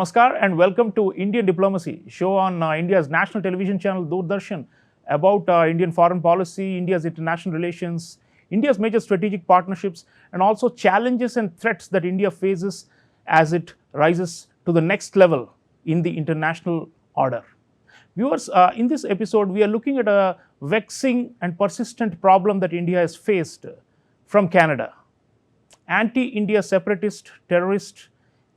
Namaskar and welcome to Indian Diplomacy, show on India's national television channel Doordarshan about Indian foreign policy, India's international relations, India's major strategic partnerships, and also challenges and threats that India faces as it rises to the next level in the international order. Viewers, in this episode, we are looking at a vexing and persistent problem that India has faced from Canada. Anti-India separatist, terrorist,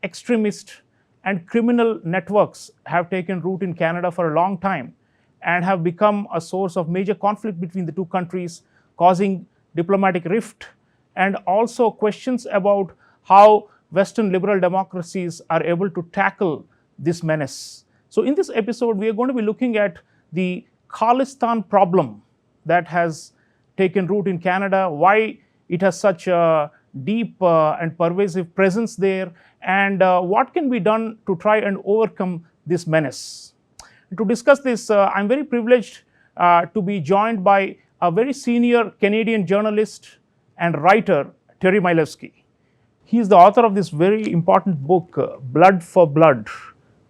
extremist, and criminal networks have taken root in Canada for a long time and have become a source of major conflict between the two countries, causing diplomatic rift and also questions about how Western liberal democracies are able to tackle this menace. So in this episode, we are going to be looking at the Khalistan problem that has taken root in Canada, why it has such a deep and pervasive presence there, and what can be done to try and overcome this menace. To discuss this, I'm very privileged to be joined by a very senior Canadian journalist and writer, Terry Milewski. He is the author of this very important book, Blood for Blood,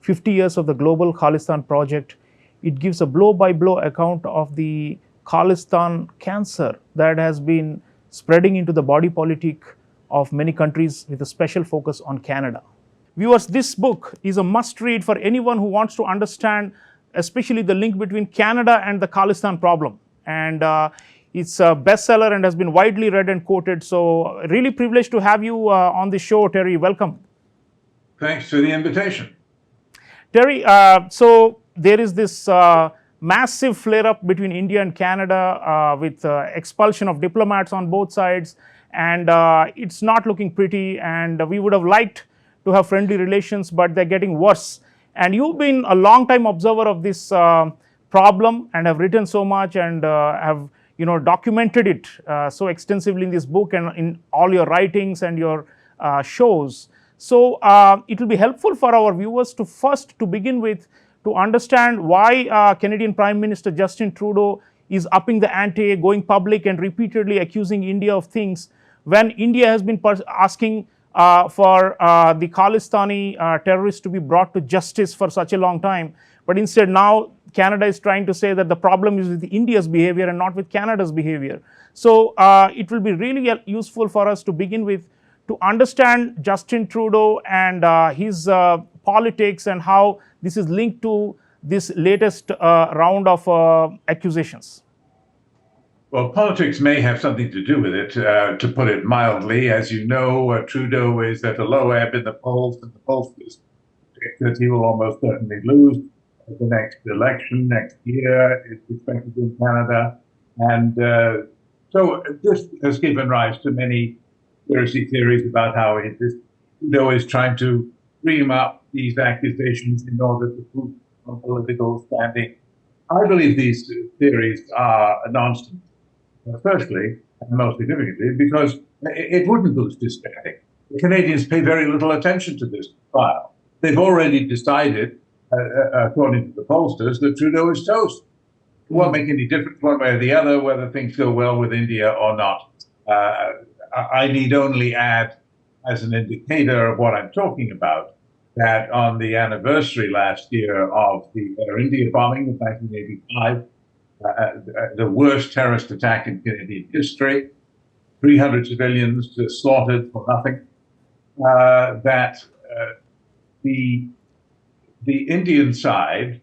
50 Years of the Global Khalistan Project. It gives a blow-by-blow account of the Khalistan cancer that has been spreading into the body politic of many countries with a special focus on Canada. Viewers, this book is a must-read for anyone who wants to understand especially the link between Canada and the Khalistan problem. And it's a bestseller and has been widely read and quoted. So really privileged to have you on the show, Terry. Welcome. Thanks for the invitation. Terry, so there is this massive flare-up between India and Canada with expulsion of diplomats on both sides, and it's not looking pretty, and we would have liked to have friendly relations, but they're getting worse. And you've been a long-time observer of this problem and have written so much and have documented it so extensively in this book and in all your writings and your shows. So it will be helpful for our viewers to begin with to understand why Canadian Prime Minister Justin Trudeau is upping the ante, going public and repeatedly accusing India of things when India has been asking for the Khalistani terrorists to be brought to justice for such a long time. But instead now Canada is trying to say that the problem is with India's behavior and not with Canada's behavior. So it will be really useful for us to begin with to understand Justin Trudeau and his politics and how this is linked to this latest round of accusations. Well, politics may have something to do with it, to put it mildly. As you know, Trudeau is at a low ebb in the polls, and the pollsters predict that he will almost certainly lose the next election next year. It's expected in Canada. And so this has given rise to many conspiracy theories about how Trudeau is trying to dream up these accusations in order to prove a political standing. I believe these theories are nonsense. Firstly, and most significantly, because it wouldn't boost his standing. The Canadians pay very little attention to this trial. They've already decided, according to the pollsters, that Trudeau is toast. It won't make any difference one way or the other whether things go well with India or not. I need only add, as an indicator of what I'm talking about, that on the anniversary last year of the Air India bombing of 1985, the worst terrorist attack in Canadian history, 300 civilians slaughtered for nothing, that the Indian side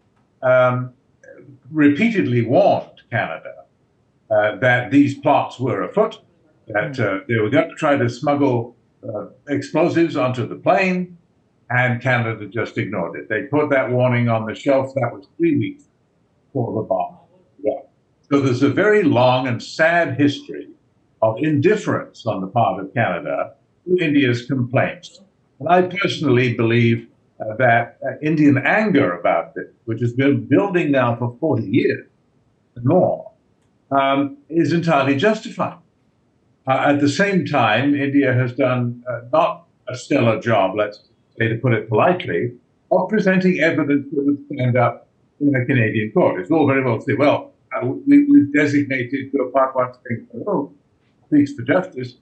repeatedly warned Canada that these plots were afoot, that they were going to try to smuggle explosives onto the plane, and Canada just ignored it. They put that warning on the shelf. That was 3 weeks before the bomb. Yeah. So there's a very long and sad history of indifference on the part of Canada to India's complaints. And I personally believe that Indian anger about this, which has been building now for 40 years and more, is entirely justified. At the same time, India has done not a stellar job, let's say, to put it politely, of presenting evidence that would stand up in a Canadian court. It's all very well to say, well, we've designated Gopal Singh, speaks for justice,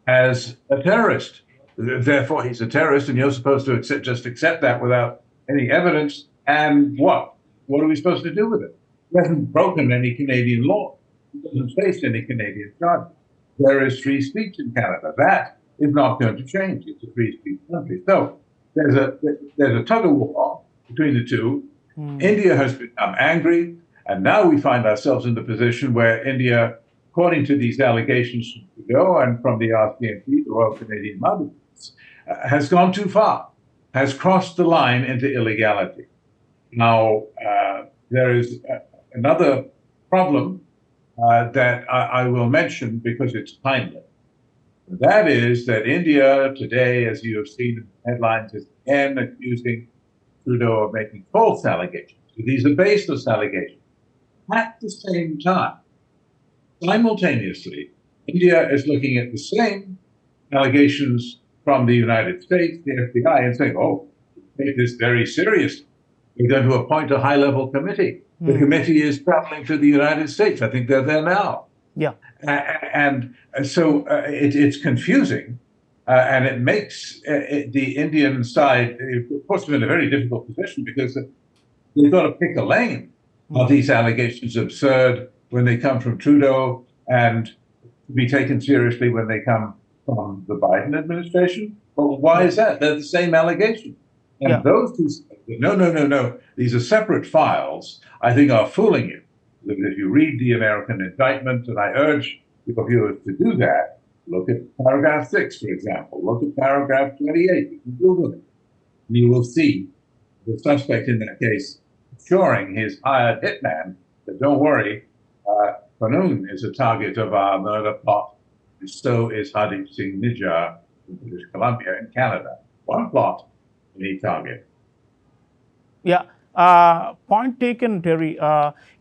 as a terrorist. Therefore, he's a terrorist, and you're supposed to just accept that without any evidence. And what? What are we supposed to do with it? He hasn't broken any Canadian law. He doesn't face any Canadian charges. There is free speech in Canada. That is not going to change. It's a free speech country. So there's a tug of war between the two. India has become angry, and now we find ourselves in the position where India, according to these allegations from Trudeau and from the RCMP, the Royal Canadian Mounted, has gone too far, has crossed the line into illegality. Now, there is another problem that I will mention because it's timely. That is that India today, as you have seen in the headlines, is again accusing Trudeau of making false allegations. So these are baseless allegations. At the same time, simultaneously, India is looking at the same allegations from the United States, the FBI, and saying, oh, take this very seriously. We're going to appoint a high-level committee. The committee is traveling to the United States. I think they're there now. Yeah. And so it's confusing, and it makes the Indian side, of course, in a very difficult position because they've got to pick a lane. Are these allegations absurd when they come from Trudeau and be taken seriously when they come from the Biden administration? Well, why is that? They're the same allegations. And those two, no. These are separate files, I think, are fooling you. If you read the American indictment, and I urge your viewers to do that, look at paragraph 6, for example. Look at paragraph 28. You can Google it. And you will see the suspect in that case assuring his hired hitman that, don't worry, Panoon is a target of our murder plot, and so is Hardeep Singh Nijjar in British Columbia in Canada. One plot, any target. Yeah. Point taken, Terry.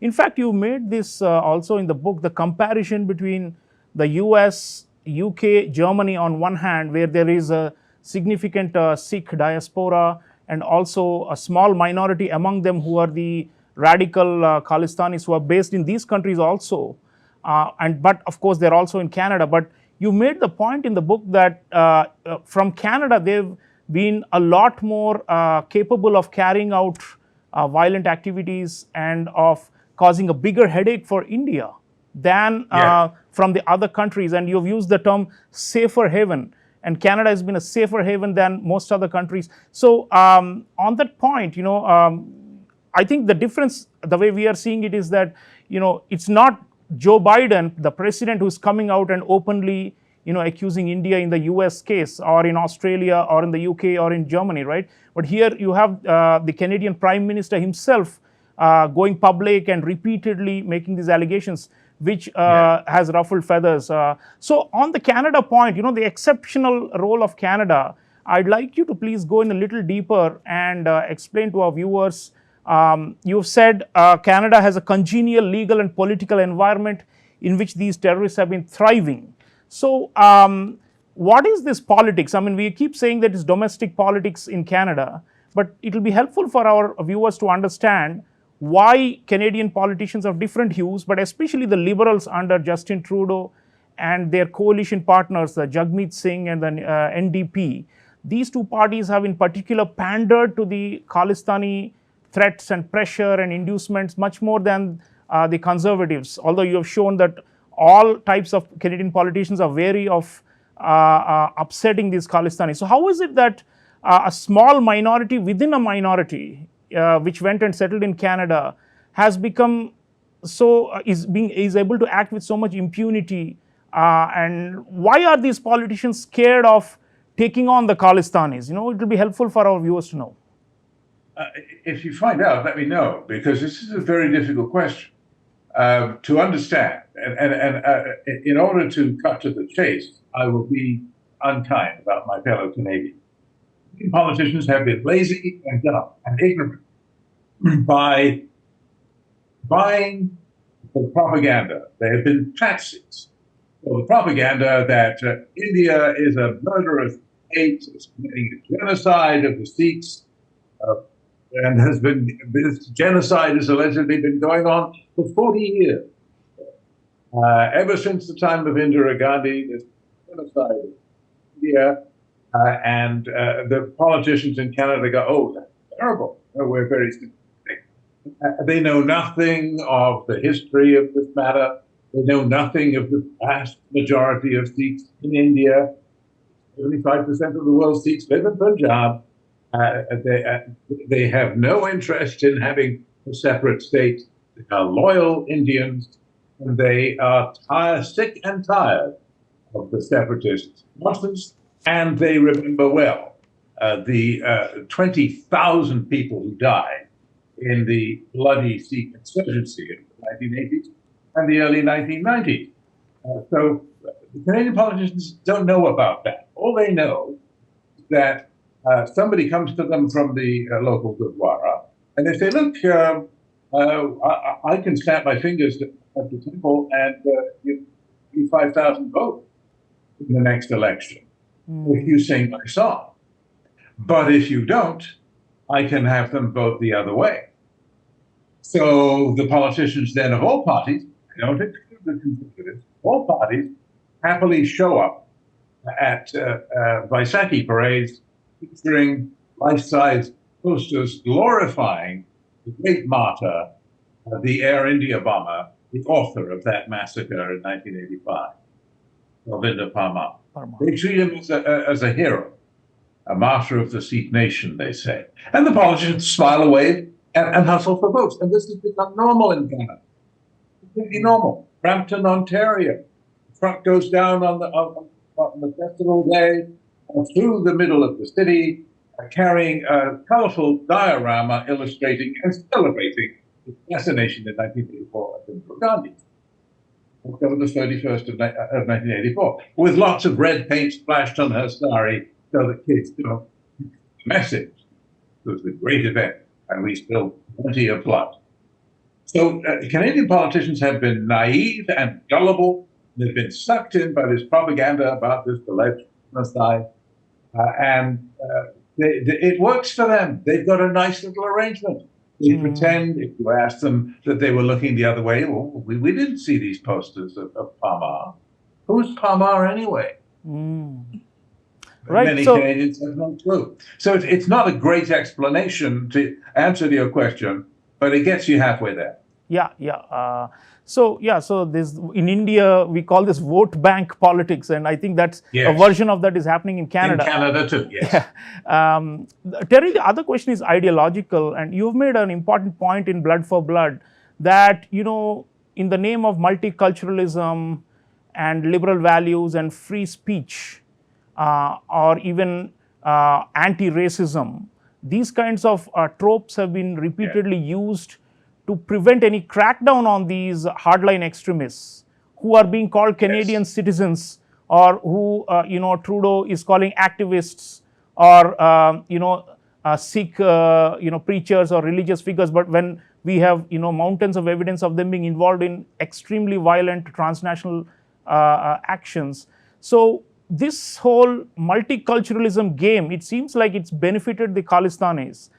In fact, you made this also in the book, the comparison between the US, UK, Germany on one hand, where there is a significant Sikh diaspora and also a small minority among them who are the radical Khalistanis who are based in these countries also. But of course, they're also in Canada. But you made the point in the book that from Canada, they've been a lot more capable of carrying out violent activities and of causing a bigger headache for India than from the other countries. And you've used the term safer haven. And Canada has been a safer haven than most other countries. So on that point, I think the difference, the way we are seeing it is that, it's not Joe Biden, the president, who's coming out and openly, accusing India in the US case or in Australia or in the UK or in Germany, right? But here you have the Canadian Prime Minister himself going public and repeatedly making these allegations, which has ruffled feathers. So on the Canada point, the exceptional role of Canada, I'd like you to please go in a little deeper and explain to our viewers. You've said Canada has a congenial legal and political environment in which these terrorists have been thriving. So what is this politics? I mean, we keep saying that it's domestic politics in Canada, but it will be helpful for our viewers to understand why Canadian politicians of different hues, but especially the Liberals under Justin Trudeau and their coalition partners, the Jagmeet Singh and the NDP, these two parties have in particular pandered to the Khalistani threats and pressure and inducements much more than the Conservatives, although you have shown that all types of Canadian politicians are wary of upsetting these Khalistani. So how is it that a small minority within a minority, which went and settled in Canada, has become is able to act with so much impunity? And why are these politicians scared of taking on the Khalistanis? It will be helpful for our viewers to know. If you find out, let me know, because this is a very difficult question to understand. And in order to cut to the chase, I will be unkind about my fellow Canadians. Politicians have been lazy and dumb and ignorant by buying the propaganda. They have been patsies. So the propaganda that India is a murderous state, is committing a genocide of the Sikhs, and this genocide has allegedly been going on for 40 years. Ever since the time of Indira Gandhi, this genocide of India And the politicians in Canada go, oh, that's terrible. Oh, we're very sympathetic. They know nothing of the history of this matter. They know nothing of the vast majority of Sikhs in India. 75% of the world's Sikhs live in Punjab. They have no interest in having a separate state. They are loyal Indians, and they are sick and tired of the separatist nonsense, and they remember well the 20,000 people who died in the bloody Sikh insurgency in the 1980s and the early 1990s. So the Canadian politicians don't know about that. All they know is that somebody comes to them from the local Gurdwara, and they say, look, I can snap my fingers at the temple and give you 5,000 votes in the next election if you sing my song. But if you don't, I can have them vote the other way. So the politicians then of all parties, I don't exclude the conservatives, all parties happily show up at Vaisakhi parades featuring life-size posters glorifying the great martyr, the Air India bomber, the author of that massacre in 1985, Ravinder Parmar. They treat him as a hero, a martyr of the Sikh nation, they say. And the politicians smile away and hustle for votes. And this has become normal in Canada. Completely normal. Brampton, Ontario. The truck goes down on the festival day through the middle of the city, carrying a colorful diorama illustrating and celebrating the assassination in 1984 of Indira Gandhi, October the 31st of 1984, with lots of red paint splashed on her sari so that kids don't miss the message. It was a great event, and we spilled plenty of blood. So Canadian politicians have been naive and gullible. They've been sucked in by this propaganda about this alleged genocide, and it works for them. They've got a nice little arrangement. They pretend, if you ask them, that they were looking the other way. Well, we didn't see these posters of Parmar. Who's Parmar anyway? Right. Many Canadians have no clue. So it's not a great explanation to answer to your question, but it gets you halfway there. Yeah. So this in India we call this vote bank politics, and I think that's a version of that is happening in Canada. In Canada too, yes. Terry, the other question is ideological, and you've made an important point in Blood for Blood that in the name of multiculturalism and liberal values and free speech, or even anti-racism, these kinds of tropes have been repeatedly used to prevent any crackdown on these hardline extremists who are being called Canadian citizens, or who Trudeau is calling activists, or Sikh preachers or religious figures. But when we have mountains of evidence of them being involved in extremely violent transnational actions, so this whole multiculturalism game, it seems like it's benefited the Khalistanis.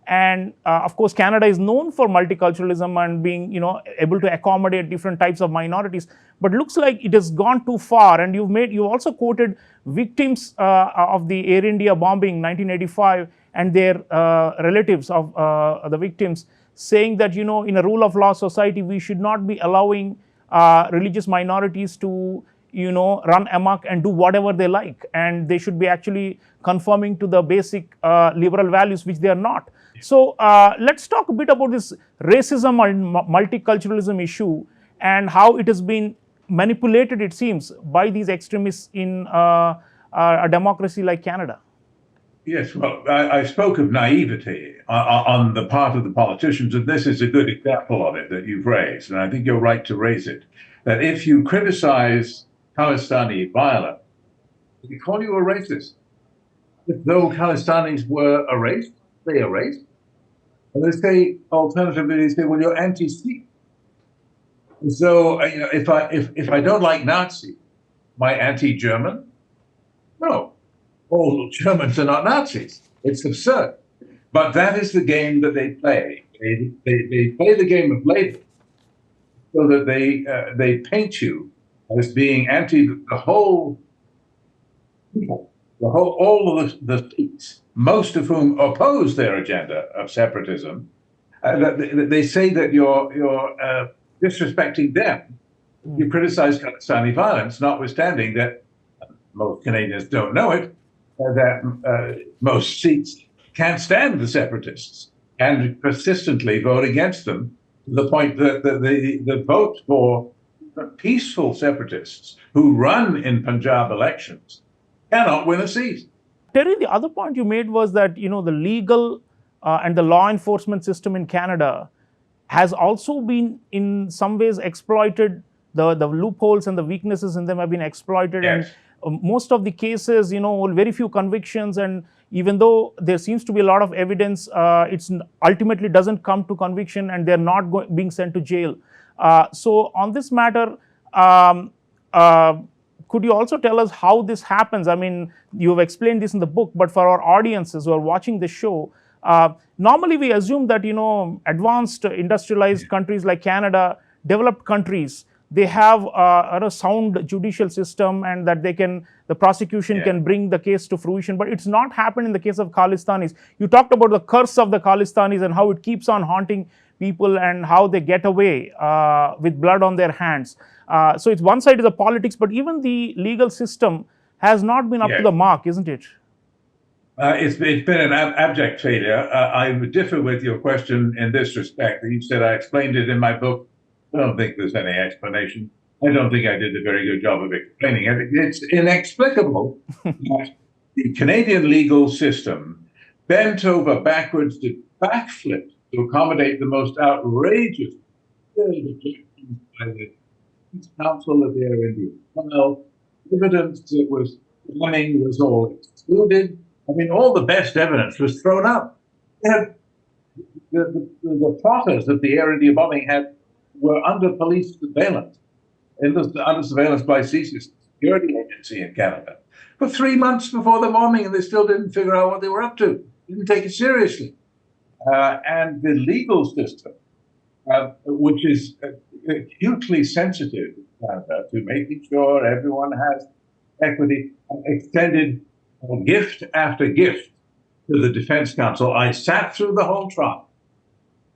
And of course, Canada is known for multiculturalism and being, able to accommodate different types of minorities. But looks like it has gone too far. And you also quoted victims of the Air India bombing 1985 and their relatives of the victims, saying that in a rule of law society we should not be allowing religious minorities to run amok and do whatever they like, and they should be actually conforming to the basic liberal values, which they are not. So let's talk a bit about this racism and multiculturalism issue and how it has been manipulated, it seems, by these extremists in a democracy like Canada. Yes, well, I spoke of naivety on the part of the politicians, and this is a good example of it that you've raised, and I think you're right to raise it, that if you criticize Khalistani violence, they call you a racist. If though Khalistanis were erased, they erased. And they say, alternatively, they say, well, you're anti-Sikh. So, if I don't like Nazis, am I anti-German? No. All Germans are not Nazis. It's absurd. But that is the game that they play. They play the game of label so that they paint you as being anti the whole people. all of the seats, most of whom oppose their agenda of separatism, they say that you're disrespecting them. You criticize Khalistani violence, notwithstanding that most Canadians don't know it, that most seats can't stand the separatists and persistently vote against them to the point that the vote for peaceful separatists who run in Punjab elections cannot win a seat. Terry, the other point you made was that the legal and the law enforcement system in Canada has also been in some ways exploited. The loopholes and the weaknesses in them have been exploited, Yes. and most of the cases, very few convictions, and even though there seems to be a lot of evidence, it's ultimately doesn't come to conviction, and they're not being sent to jail. So on this matter, could you also tell us how this happens? I mean, you've explained this in the book, but for our audiences who are watching the show, normally we assume that advanced industrialized countries like Canada, developed countries, they have a sound judicial system, and that the prosecution can bring the case to fruition. But it's not happened in the case of Khalistanis. You talked about the curse of the Khalistanis and how it keeps on haunting people and how they get away with blood on their hands. So it's one side is the politics, but even the legal system has not been up to the mark, isn't it? It's been an abject failure. I would differ with your question in this respect. You said I explained it in my book. I don't think there's any explanation. I don't think I did a very good job of explaining it. It's inexplicable that the Canadian legal system bent over backwards to backflip to accommodate the most outrageous objections by the Council of Air India. Well, evidence that was damning was all excluded. I mean, all the best evidence was thrown out. The plotters of the Air India bombing were under police surveillance, under surveillance by CSIS, security agency in Canada, for 3 months before the bombing, and they still didn't figure out what they were up to. Didn't take it seriously. And the legal system, which is acutely sensitive in Canada to making sure everyone has equity, extended gift after gift to the defense counsel. I sat through the whole trial.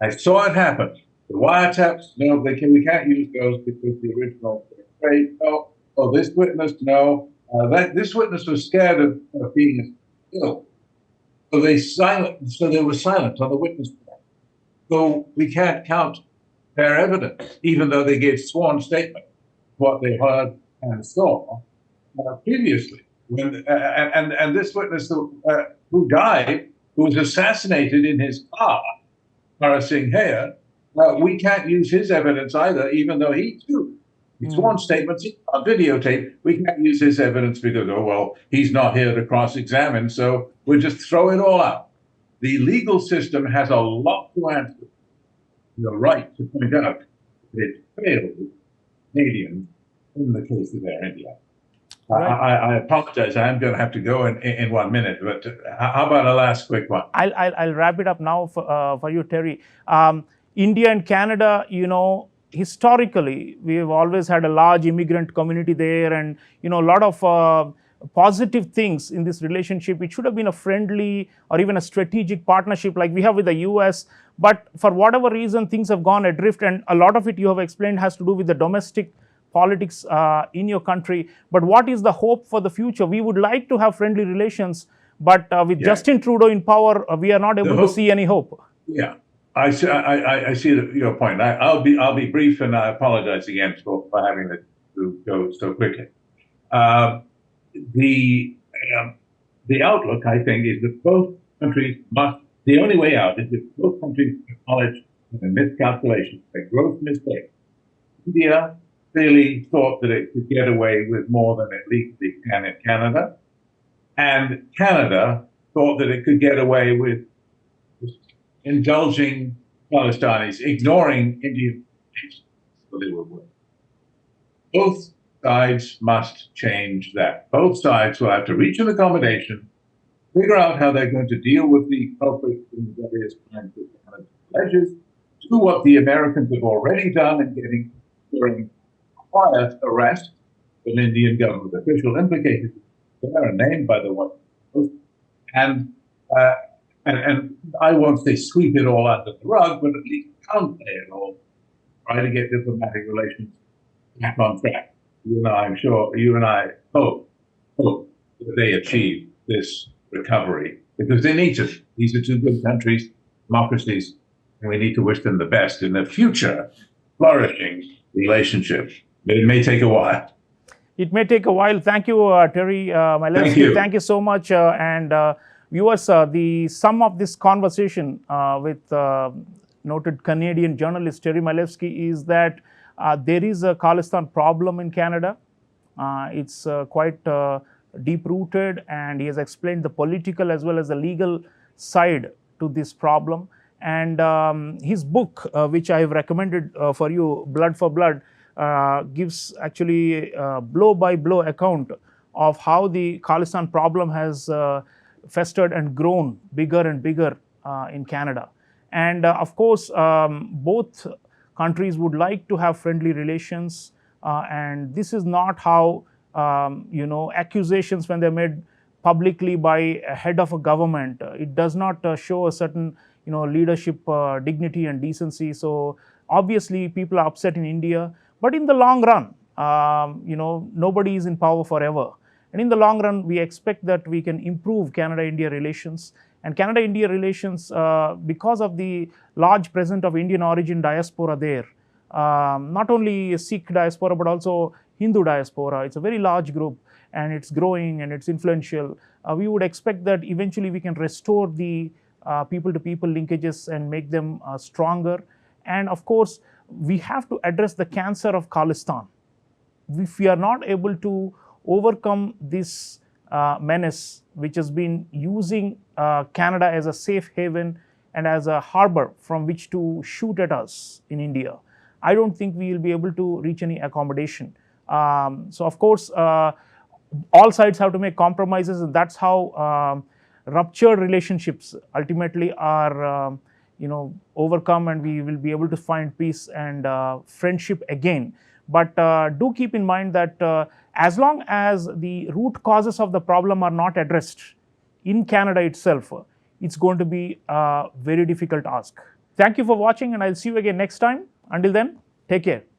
I saw it happen. The wiretaps, no, we can't use those because the original great. No, oh, this witness, no. This witness was scared of being killed. So they were silent on the witness stand. So we can't count their evidence, even though they gave sworn statement what they heard and saw previously. And this witness who died, who was assassinated in his car, Mara Singh Hare, we can't use his evidence either, even though he too, his sworn statements on videotape, we can't use his evidence because, oh, well, he's not here to cross-examine, so we'll just throw it all out. The legal system has a lot to answer. You're right to point out that it failed Canadians in the case of Air India. Right. I apologize. I'm going to have to go in 1 minute, but how about a last quick one? I'll wrap it up now for you, Terry. India and Canada, historically, we've always had a large immigrant community there, and a lot of positive things in this relationship. It should have been a friendly or even a strategic partnership like we have with the US, but for whatever reason, things have gone adrift, and a lot of it you have explained has to do with the domestic politics in your country. But what is the hope for the future? We would like to have friendly relations, but with Justin Trudeau in power, we are not able to see any hope. Yeah, I see your point. I'll be brief, and I apologize again for having to go so quickly. The outlook, I think, is that both countries must. The only way out is if both countries acknowledge the miscalculation, a gross mistake. India clearly thought that it could get away with more than it legally can in Canada, and Canada thought that it could get away with indulging Khalistanis, ignoring Indian needs, so they were willing. Both sides must change that. Both sides will have to reach an accommodation, figure out how they're going to deal with the culprits in various kinds of Canada pledges, do what the Americans have already done in getting during quiet arrest of an Indian government official implicated They are named by the Washington Post, and uh, and I won't say sweep it all under the rug, but at least counter it all. Try to get diplomatic relations back on track. I'm sure you and I hope that they achieve this recovery because they need to. These are two good countries, democracies, and we need to wish them the best in the future, flourishing relationship. But it may take a while. It may take a while. Thank you, Terry Milewski. Thank you. Thank you so much. And viewers, the sum of this conversation with noted Canadian journalist Terry Milewski is that there is a Khalistan problem in Canada. It's quite deep-rooted, and he has explained the political as well as the legal side to this problem. And his book, which I have recommended for you, Blood for Blood, gives actually a blow-by-blow account of how the Khalistan problem has festered and grown bigger and bigger in Canada. And of course, both countries would like to have friendly relations, and this is not how accusations, when they're made publicly by a head of a government, it does not show a certain leadership dignity and decency. So obviously people are upset in India, but in the long run, nobody is in power forever. And in the long run, we expect that we can improve Canada-India relations. And Canada-India relations, because of the large presence of Indian origin diaspora there, not only Sikh diaspora, but also Hindu diaspora. It's a very large group, and it's growing and it's influential. We would expect that eventually we can restore the people-to-people linkages and make them stronger. And of course, we have to address the cancer of Khalistan. If we are not able to overcome this menace, which has been using Canada as a safe haven and as a harbor from which to shoot at us in India, I don't think we will be able to reach any accommodation. So of course, all sides have to make compromises, and that's how ruptured relationships ultimately are overcome, and we will be able to find peace and friendship again. But do keep in mind that as long as the root causes of the problem are not addressed in Canada itself, it's going to be a very difficult task. Thank you for watching, and I'll see you again next time. Until then, take care.